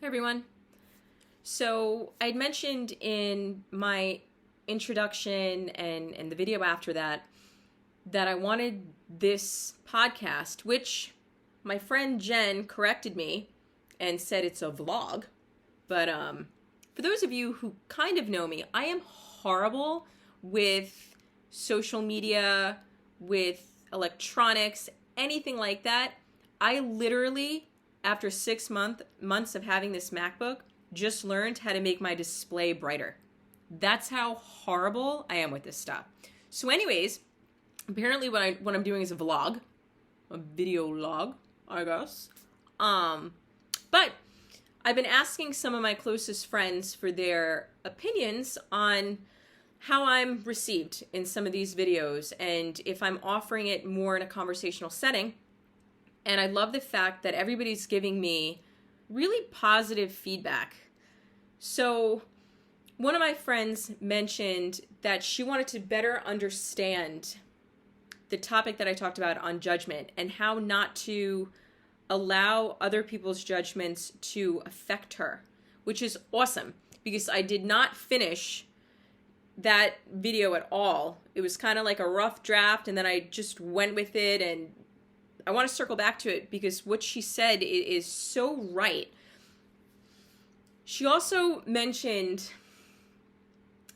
Hey everyone. So I'd mentioned in my introduction and the video after that I wanted this podcast, which my friend Jen corrected me and said it's a vlog. But for those of you who kind of know me, I am horrible with social media, with electronics, anything like that. I literally, after 6 months of having this MacBook, just learned how to make my display brighter. That's how horrible I am with this stuff. So anyways, apparently what I'm doing is a vlog, a video log, I guess. But I've been asking some of my closest friends for their opinions on how I'm received in some of these videos and if I'm offering it more in a conversational setting. And I love the fact that everybody's giving me really positive feedback. So one of my friends mentioned that she wanted to better understand the topic that I talked about on judgment and how not to allow other people's judgments to affect her, which is awesome because I did not finish that video at all. It was kind of like a rough draft and then I just went with it, and I want to circle back to it because what she said is so right. She also mentioned,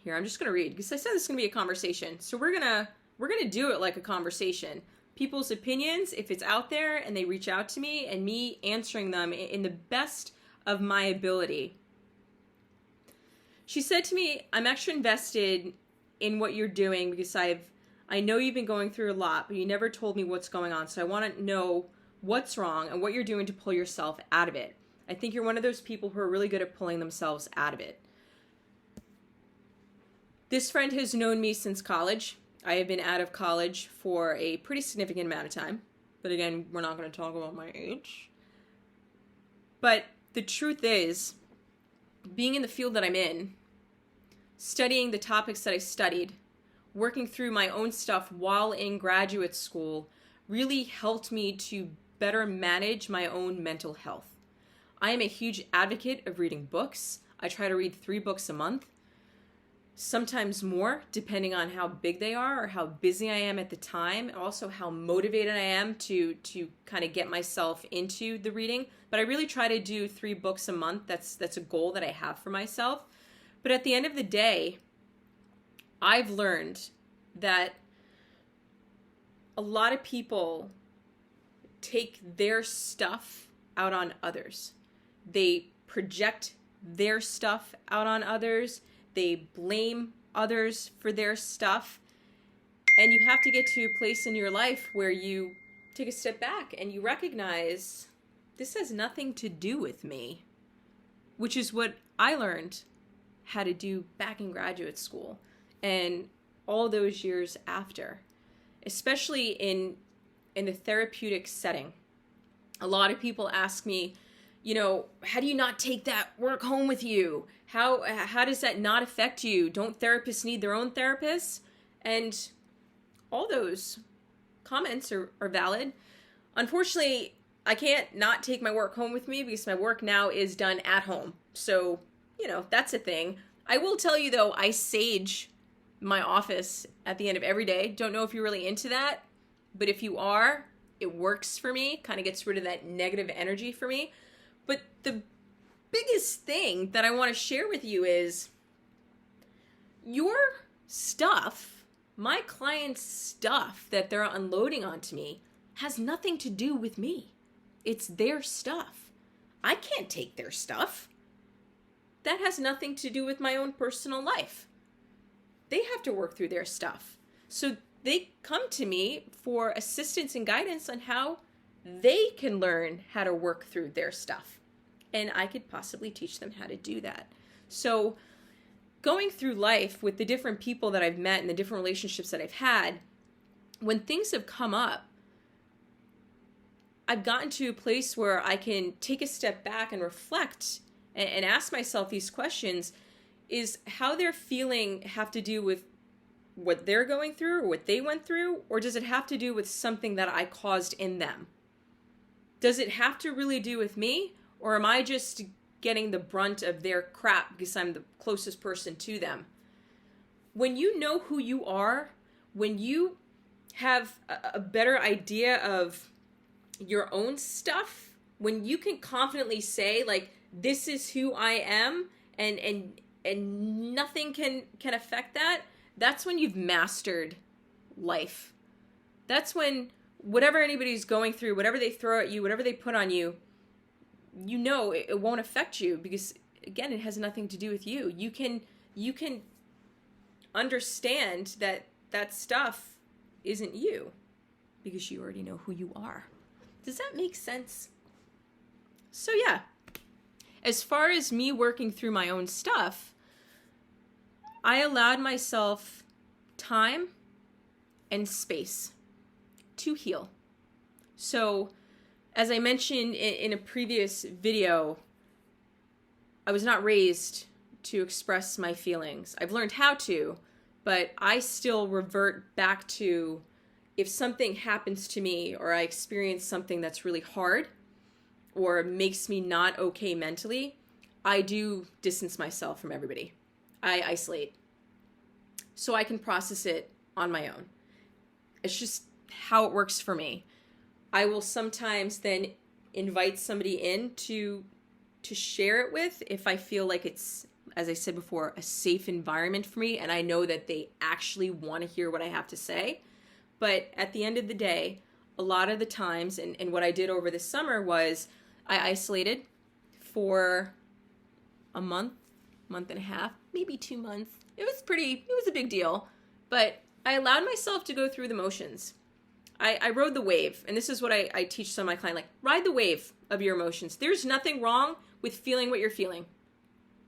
here, I'm just going to read because I said this is going to be a conversation. So we're going to do it like a conversation. People's opinions, if it's out there and they reach out to me, and me answering them in the best of my ability. She said to me, I'm extra invested in what you're doing because I know you've been going through a lot, but you never told me what's going on. So I want to know what's wrong and what you're doing to pull yourself out of it. I think you're one of those people who are really good at pulling themselves out of it. This friend has known me since college. I have been out of college for a pretty significant amount of time. But again, we're not going to talk about my age. But the truth is, being in the field that I'm in, studying the topics that I studied, working through my own stuff while in graduate school really helped me to better manage my own mental health. I am a huge advocate of reading books. I try to read 3 books a month, sometimes more, depending on how big they are or how busy I am at the time, and also how motivated I am to kind of get myself into the reading. But I really try to do 3 books a month. That's a goal that I have for myself. But at the end of the day, I've learned that a lot of people take their stuff out on others. They project their stuff out on others. They blame others for their stuff. And you have to get to a place in your life where you take a step back and you recognize this has nothing to do with me, which is what I learned how to do back in graduate school. And all those years after, especially in the therapeutic setting, a lot of people ask me, how do you not take that work home with you? How does that not affect you? Don't therapists need their own therapists? And all those comments are valid. Unfortunately, I can't not take my work home with me because my work now is done at home. So, that's a thing. I will tell you though, I sage my office at the end of every day. Don't know if you're really into that, but if you are, it works for me, kind of gets rid of that negative energy for me. But the biggest thing that I want to share with you is your stuff, my clients' stuff that they're unloading onto me has nothing to do with me. It's their stuff. I can't take their stuff. That has nothing to do with my own personal life. They have to work through their stuff. So they come to me for assistance and guidance on how they can learn how to work through their stuff. And I could possibly teach them how to do that. So going through life with the different people that I've met and the different relationships that I've had, when things have come up, I've gotten to a place where I can take a step back and reflect and ask myself these questions. Is how they're feeling have to do with what they're going through or what they went through, or does it have to do with something that I caused in them? Does it have to really do with me, or am I just getting the brunt of their crap because I'm the closest person to them. When you know who you are, when you have a better idea of your own stuff, when you can confidently say, like, this is who I am, and nothing can affect that, that's when you've mastered life. That's when whatever anybody's going through, whatever they throw at you, whatever they put on you, you know it won't affect you because, again, it has nothing to do with you. You can understand that stuff isn't you because you already know who you are. Does that make sense? So yeah, as far as me working through my own stuff, I allowed myself time and space to heal. So, as I mentioned in a previous video, I was not raised to express my feelings. I've learned how to, but I still revert back to, if something happens to me or I experience something that's really hard or makes me not okay mentally, I do distance myself from everybody. I isolate so I can process it on my own. It's just how it works for me. I will sometimes then invite somebody in to share it with if I feel like it's, as I said before, a safe environment for me and I know that they actually want to hear what I have to say. But at the end of the day, a lot of the times, and what I did over the summer was I isolated for a month and a half, maybe 2 months. It was a big deal, but I allowed myself to go through the motions. I rode the wave, and this is what I teach some of my clients, like, ride the wave of your emotions. There's nothing wrong with feeling what you're feeling.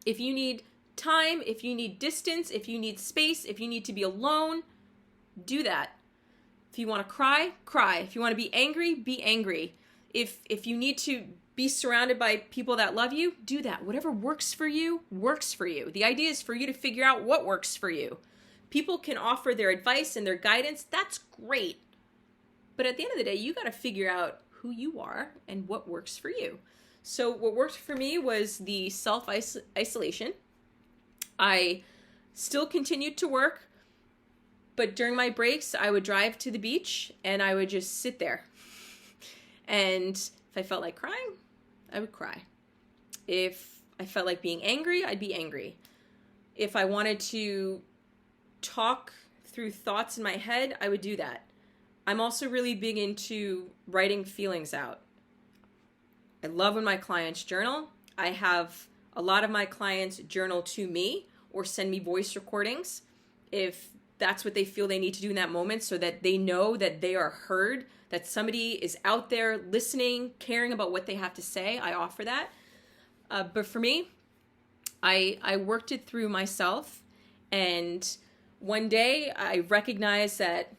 If you need time, if you need distance, if you need space, if you need to be alone, do that. If you want to cry, cry. If you want to be angry, be angry. If you need to be surrounded by people that love you, do that. Whatever works for you, works for you. The idea is for you to figure out what works for you. People can offer their advice and their guidance. That's great. But at the end of the day, you got to figure out who you are and what works for you. So what worked for me was the self-isolation. I still continued to work, but during my breaks, I would drive to the beach and I would just sit there. And if I felt like crying, I would cry. If I felt like being angry, I'd be angry. If I wanted to talk through thoughts in my head, I would do that. I'm also really big into writing feelings out. I love when my clients journal. I have a lot of my clients journal to me or send me voice recordings if that's what they feel they need to do in that moment, so that they know that they are heard, that somebody is out there listening, caring about what they have to say. I offer that. But for me, I worked it through myself, and one day I recognized that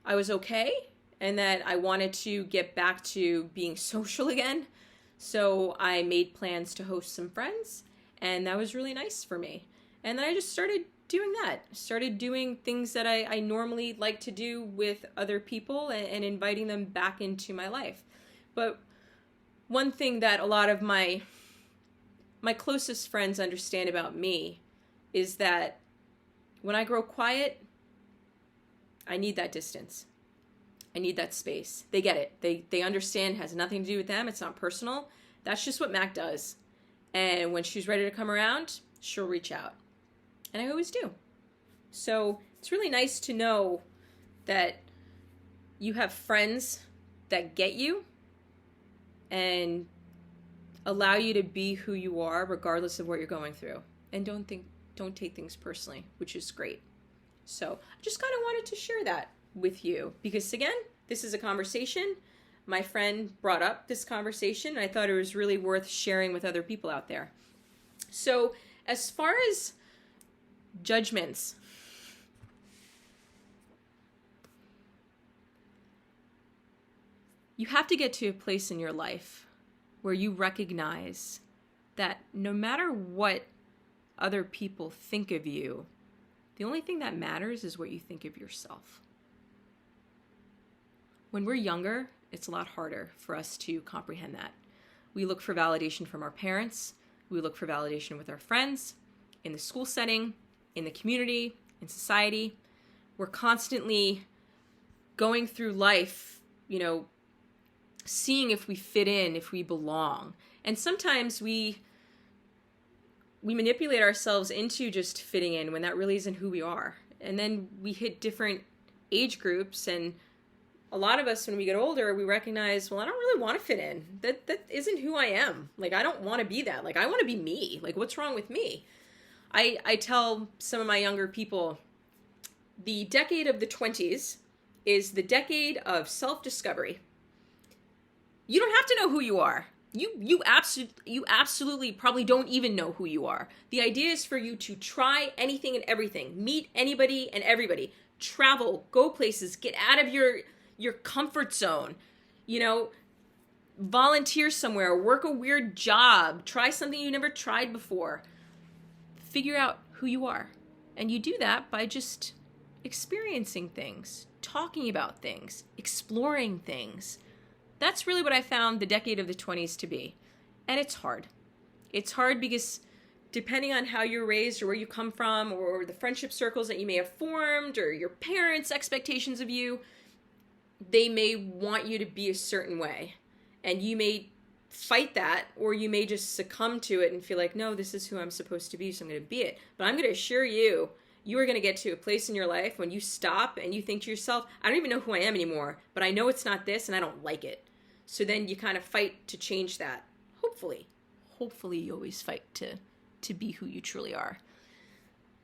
I was okay and that I wanted to get back to being social again. So I made plans to host some friends, and that was really nice for me. And then I just started doing that. Started doing things that I normally like to do with other people and inviting them back into my life. But one thing that a lot of my closest friends understand about me is that when I grow quiet, I need that distance. I need that space. They get it. They understand it has nothing to do with them. It's not personal. That's just what Mac does. And when she's ready to come around, she'll reach out. And I always do. So it's really nice to know that you have friends that get you and allow you to be who you are regardless of what you're going through. And don't take things personally, which is great. So I just kind of wanted to share that with you because, again, this is a conversation. My friend brought up this conversation, and I thought it was really worth sharing with other people out there. So as far as judgments, you have to get to a place in your life where you recognize that no matter what other people think of you, the only thing that matters is what you think of yourself. When we're younger, it's a lot harder for us to comprehend that. We look for validation from our parents. We look for validation with our friends, in the school setting, in the community, in society. We're constantly going through life, seeing if we fit in, if we belong. And sometimes we manipulate ourselves into just fitting in when that really isn't who we are. And then we hit different age groups, and a lot of us, when we get older, we recognize, well, I don't really want to fit in. That isn't who I am. Like, I don't want to be that. Like, I want to be me. Like, what's wrong with me? I tell some of my younger people, the decade of the 20s is the decade of self-discovery. You don't have to know who you are. You absolutely probably don't even know who you are. The idea is for you to try anything and everything, meet anybody and everybody, travel, go places, get out of your comfort zone, volunteer somewhere, work a weird job, try something you never tried before. Figure out who you are. And you do that by just experiencing things, talking about things, exploring things. That's really what I found the decade of the 20s to be. And it's hard. It's hard because depending on how you're raised or where you come from or the friendship circles that you may have formed or your parents' expectations of you, they may want you to be a certain way. And you may fight that, or you may just succumb to it and feel like, no, this is who I'm supposed to be, so I'm going to be it. But I'm going to assure you, you are going to get to a place in your life when you stop and you think to yourself, I don't even know who I am anymore, but I know it's not this and I don't like it. So then you kind of fight to change that. Hopefully you always fight to be who you truly are.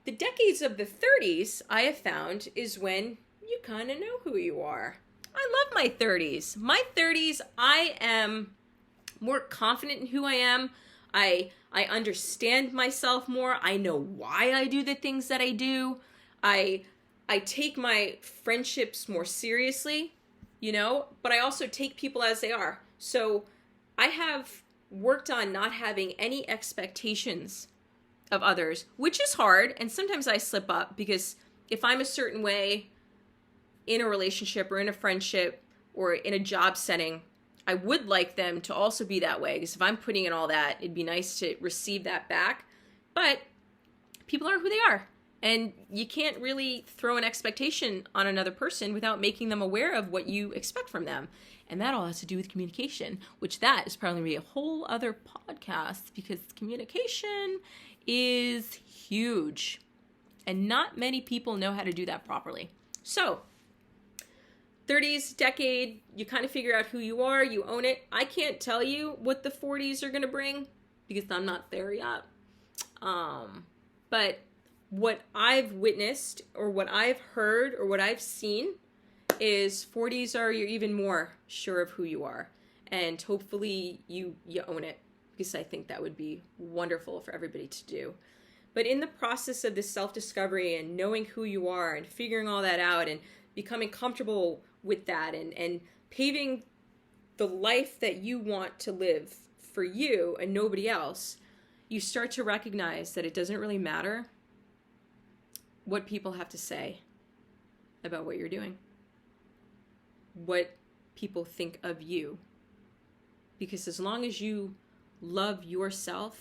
The decades of the 30s, I have found, is when you kind of know who you are. I love my 30s. My 30s, I am more confident in who I am. I understand myself more. I know why I do the things that I do. I take my friendships more seriously, but I also take people as they are. So I have worked on not having any expectations of others, which is hard. And sometimes I slip up because if I'm a certain way in a relationship or in a friendship or in a job setting, I would like them to also be that way, because if I'm putting in all that, it'd be nice to receive that back. But people are who they are, and you can't really throw an expectation on another person without making them aware of what you expect from them. And that all has to do with communication, which that is probably going to be a whole other podcast, because communication is huge, and not many people know how to do that properly. So 30s decade, you kind of figure out who you are, you own it. I can't tell you what the 40s are going to bring because I'm not there yet. But what I've witnessed or what I've heard or what I've seen is 40s are you're even more sure of who you are. And hopefully you own it, because I think that would be wonderful for everybody to do. But in the process of this self-discovery and knowing who you are and figuring all that out and becoming comfortable with that and paving the life that you want to live for you and nobody else, you start to recognize that it doesn't really matter what people have to say about what you're doing, what people think of you. Because as long as you love yourself,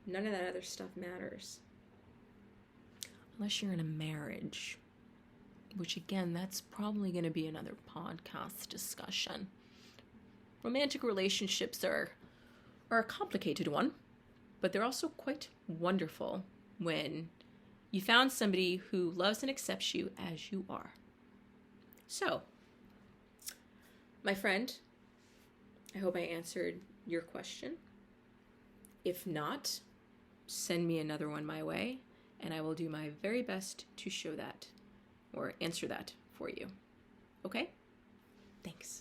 none of that other stuff matters. Unless you're in a marriage, which again, that's probably going to be another podcast discussion. Romantic relationships are a complicated one, but they're also quite wonderful when you found somebody who loves and accepts you as you are. So, my friend, I hope I answered your question. If not, send me another one my way, and I will do my very best to show that or answer that for you. Okay? Thanks.